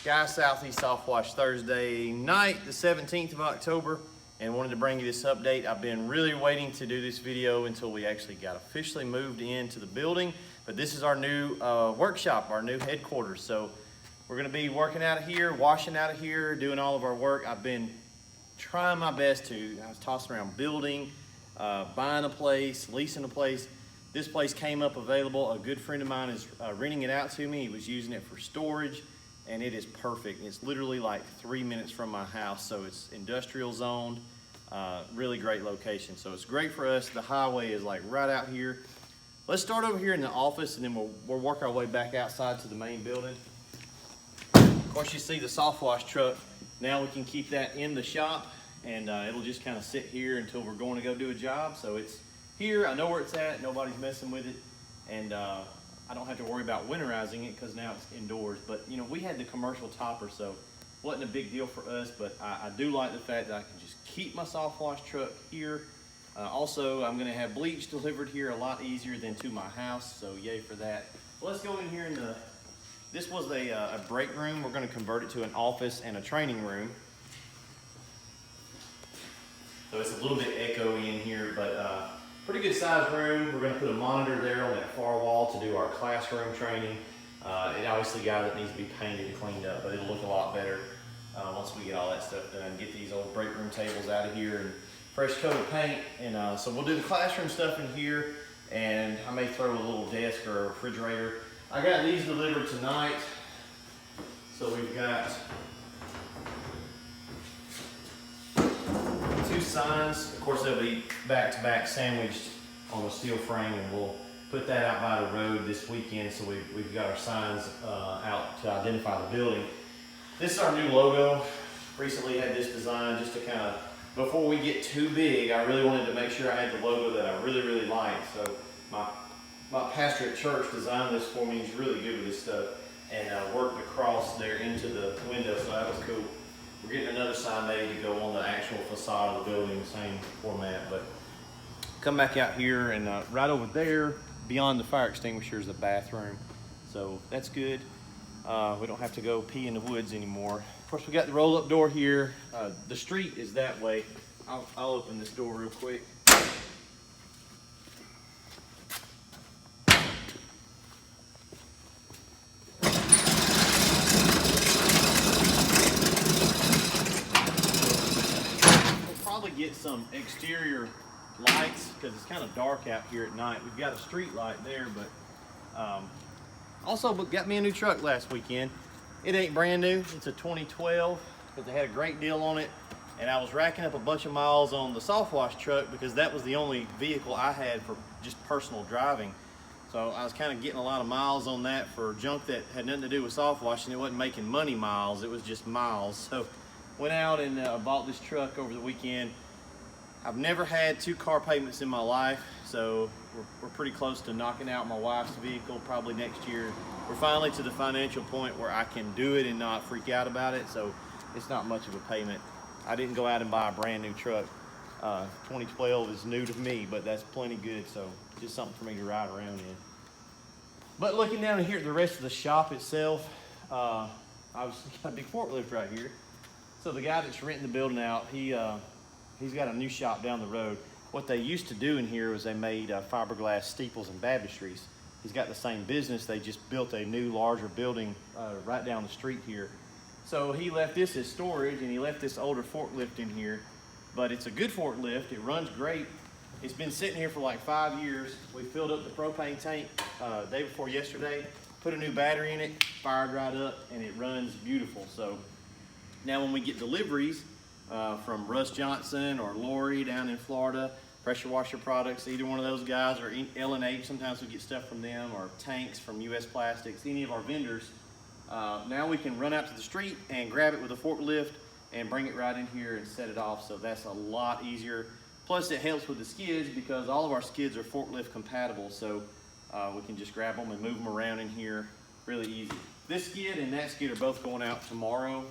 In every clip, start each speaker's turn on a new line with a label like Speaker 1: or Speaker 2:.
Speaker 1: Sky Southeast Softwash Thursday night, the 17th of October, and wanted to bring you this update. I've been really waiting to do this video until we actually got officially moved into the building, but this is our new workshop, our new headquarters. So we're gonna be working out of here, washing out of here, doing all of our work. I've been trying my best to, I was tossing around building, buying a place, leasing a place. This place came up available. A good friend of mine is renting it out to me. He was using it for storage, and it is perfect. It's literally like 3 minutes from my house, so it's industrial zoned, really great location. So it's great for us. The highway is like right out here. Let's start over here in the office, and then we'll work our way back outside to the main building. Of course, you see the Softwash truck. Now we can keep that in the shop, and it'll just kind of sit here until we're going to go do a job. So it's here, I know where it's at, nobody's messing with it, and I don't have to worry about winterizing it because now it's indoors. But you know, we had the commercial topper, so it wasn't a big deal for us, but I do like the fact that I can just keep my Softwash truck here. Also, I'm gonna have bleach delivered here a lot easier than to my house, so yay for that. Well, let's go in here in the, this was a break room. We're gonna convert it to an office and a training room. So it's a little bit echoey in here, but pretty good sized room. We're gonna put a monitor there on that far wall to do our classroom training. It obviously got it needs to be painted and cleaned up, but it'll look a lot better once we get all that stuff done. Get these old break room tables out of here and fresh coat of paint. And so we'll do the classroom stuff in here, and I may throw a little desk or a refrigerator. I got these delivered tonight. So we've got 2 signs. Of course, they'll be back-to-back sandwiched on the steel frame, and we'll put that out by the road this weekend. So we've got our signs out to identify the building. This is our new logo. Recently had this design just to kind of, before we get too big, I really wanted to make sure I had the logo that I really, really liked. So my pastor at church designed this for me. He's really good with this stuff, and worked across there into the window, so that was cool. We're getting another sign made to go on the actual facade of the building, same format. But come back out here, and right over there, beyond the fire extinguisher, is the bathroom. So that's good. We don't have to go pee in the woods anymore. Of course, we got the roll-up door here. The street is that way. I'll open this door real quick. Get some exterior lights because it's kind of dark out here at night. We've got a street light there, but also got me a new truck last weekend. It ain't brand new. It's a 2012, but they had a great deal on it, and I was racking up a bunch of miles on the Softwash truck because that was the only vehicle I had for just personal driving. So I was kind of getting a lot of miles on that for junk that had nothing to do with Softwash, and it wasn't making money miles, it was just miles. So went out and bought this truck over the weekend. I've never had 2 car payments in my life, so we're pretty close to knocking out my wife's vehicle probably next year. We're finally to the financial point where I can do it and not freak out about it, so it's not much of a payment. I didn't go out and buy a brand new truck. 2012 is new to me, but that's plenty good, so just something for me to ride around in. But looking down here at the rest of the shop itself, I've got a big forklift right here. So the guy that's renting the building out, he's got a new shop down the road. What they used to do in here was they made fiberglass steeples and baptistries. He's got the same business. They just built a new, larger building right down the street here. So he left this as storage, and he left this older forklift in here. But it's a good forklift. It runs great. It's been sitting here for like 5 years. We filled up the propane tank day before yesterday, put a new battery in it, fired right up, and it runs beautiful. So now when we get deliveries from Russ Johnson or Lori down in Florida, Pressure Washer Products, either one of those guys, or L&H, sometimes we get stuff from them, or tanks from US Plastics, any of our vendors, now we can run out to the street and grab it with a forklift and bring it right in here and set it off. So that's a lot easier. Plus it helps with the skids because all of our skids are forklift compatible, so we can just grab them and move them around in here really easy. This skid and that skid are both going out tomorrow.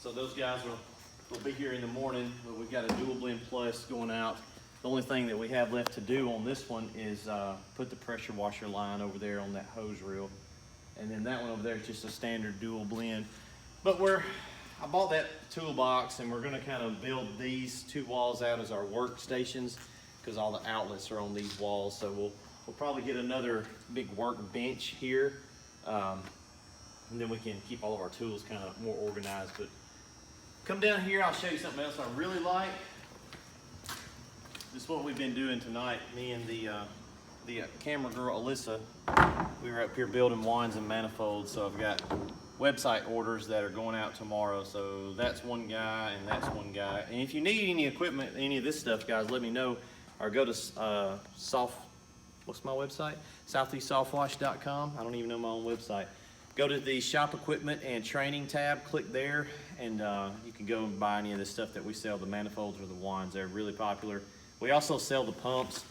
Speaker 1: So those guys will be here in the morning, but we've got a dual blend plus going out. The only thing that we have left to do on this one is put the pressure washer line over there on that hose reel. And then that one over there is just a standard dual blend. But I bought that toolbox, and we're gonna kind of build these two walls out as our workstations, because all the outlets are on these walls. So we'll probably get another big workbench here, and then we can keep all of our tools kind of more organized. But come down here, I'll show you something else I really like. This is what we've been doing tonight. Me and the camera girl Alyssa, we were up here building wands and manifolds. So I've got website orders that are going out tomorrow. So that's one guy and that's one guy. And if you need any equipment, any of this stuff, guys, let me know. Or go to what's my website? SoutheastSoftwash.com. I don't even know my own website. Go to the shop equipment and training tab, click there, and you can go and buy any of the stuff that we sell, the manifolds or the wands. They're really popular. We also sell the pumps.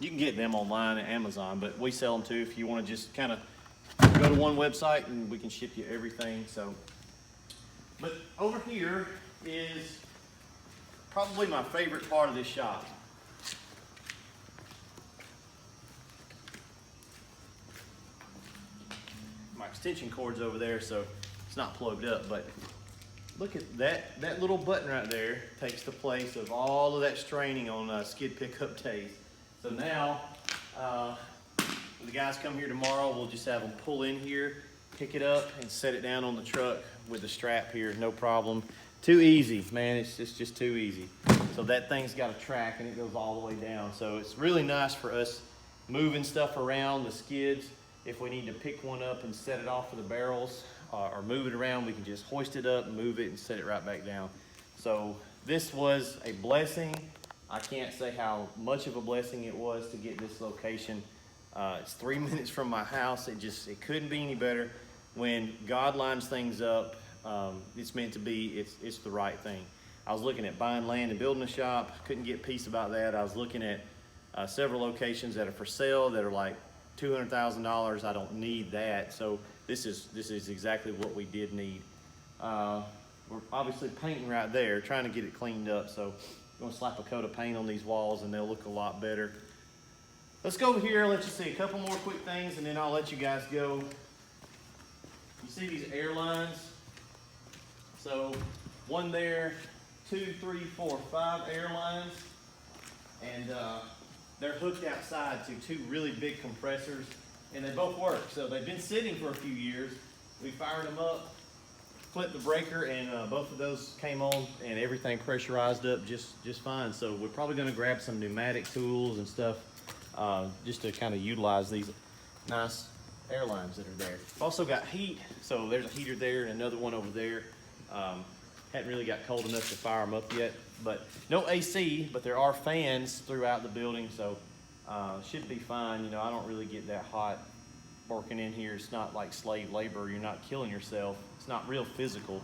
Speaker 1: You can get them online at Amazon, but we sell them too if you want to just kind of go to one website and we can ship you everything. So, but over here is probably my favorite part of this shop. My extension cord's over there, so it's not plugged up, but look at that little button right there takes the place of all of that straining on skid pickup days. So now when the guys come here tomorrow, we'll just have them pull in here, pick it up, and set it down on the truck with the strap here, no problem. Too easy, man, it's just too easy. So that thing's got a track and it goes all the way down. So it's really nice for us moving stuff around the skids. If we need to pick one up and set it off for the barrels or move it around, we can just hoist it up, move it, and set it right back down. So this was a blessing. I can't say how much of a blessing it was to get this location. It's 3 minutes from my house. It couldn't be any better. When God lines things up, it's meant to be, it's the right thing. I was looking at buying land and building a shop. Couldn't get peace about that. I was looking at several locations that are for sale that are like $200,000. I don't need that. So this is exactly what we did need. We're obviously painting right there, trying to get it cleaned up. So I'm gonna slap a coat of paint on these walls and they'll look a lot better. Let's go over here, let you see a couple more quick things, and then I'll let you guys go. You see these air lines? So 1 there, 2, 3, 4, 5 air lines, and they're hooked outside to 2 really big compressors, and they both work. So they've been sitting for a few years. We fired them up, flipped the breaker, and both of those came on, and everything pressurized up just fine. So we're probably going to grab some pneumatic tools and stuff just to kind of utilize these nice air lines that are there. We've also got heat, so there's a heater there and another one over there. Hadn't really got cold enough to fire them up yet, but no AC, but there are fans throughout the building, so should be fine. You know, I don't really get that hot working in here. It's not like slave labor. You're not killing yourself. It's not real physical,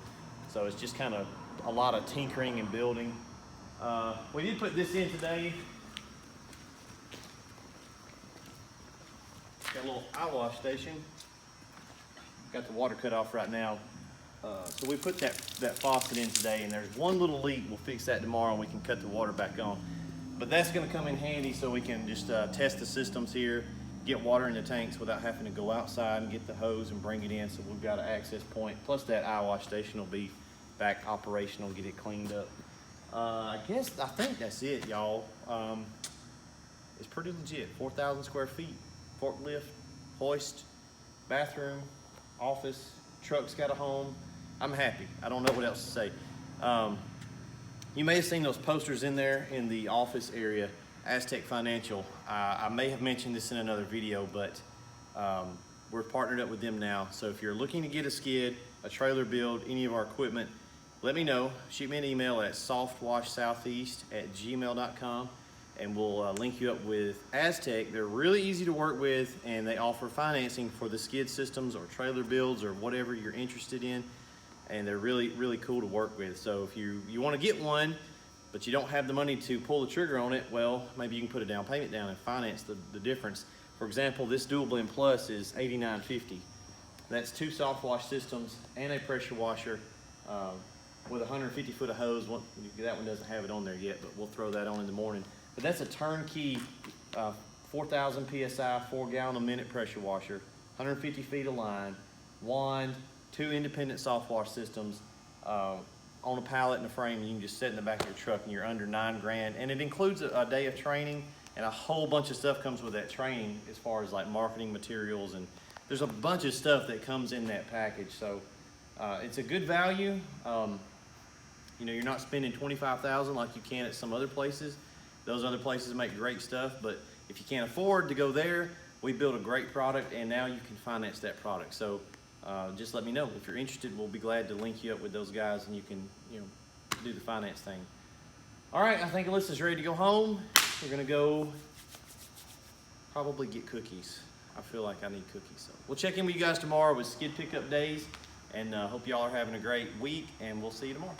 Speaker 1: so it's just kind of a lot of tinkering and building. We did put this in today. Got a little eye wash station. Got the water cut off right now. So we put that faucet in today, and there's one little leak. We'll fix that tomorrow and we can cut the water back on. But that's gonna come in handy so we can just test the systems here, get water in the tanks without having to go outside and get the hose and bring it in. So we've got an access point. Plus that eye wash station will be back operational, get it cleaned up. I think that's it, y'all. It's pretty legit. 4,000 square feet, forklift, hoist, bathroom, office, truck's got a home. I'm happy. I don't know what else to say. You may have seen those posters in there in the office area, Aztec Financial. I may have mentioned this in another video, but we're partnered up with them now. So if you're looking to get a skid, a trailer build, any of our equipment, let me know. Shoot me an email at softwashsoutheast@gmail.com, and we'll link you up with Aztec. They're really easy to work with, and they offer financing for the skid systems or trailer builds or whatever you're interested in. And they're really, really cool to work with. So if you want to get one, but you don't have the money to pull the trigger on it, well, maybe you can put a down payment down and finance the difference. For example, this Dual Blend Plus is $89.50. That's 2 soft wash systems and a pressure washer with 150 foot of hose. That one doesn't have it on there yet, but we'll throw that on in the morning. But that's a turnkey 4,000 PSI, 4 gallon a minute pressure washer, 150 feet of line, wand, 2 independent Softwash systems on a pallet and a frame, and you can just sit in the back of your truck and you're under $9 grand. And it includes a day of training, and a whole bunch of stuff comes with that training as far as like marketing materials, and there's a bunch of stuff that comes in that package. So it's a good value. You know, you're not spending $25,000 like you can at some other places. Those other places make great stuff, but if you can't afford to go there, we build a great product, and now you can finance that product. So just let me know if you're interested. We'll be glad to link you up with those guys, and you can, you know, do the finance thing. All right, I think Alyssa's ready to go home. We're gonna go probably get cookies. I feel like I need cookies. So we'll check in with you guys tomorrow with skid pickup days, and hope y'all are having a great week, and we'll see you tomorrow.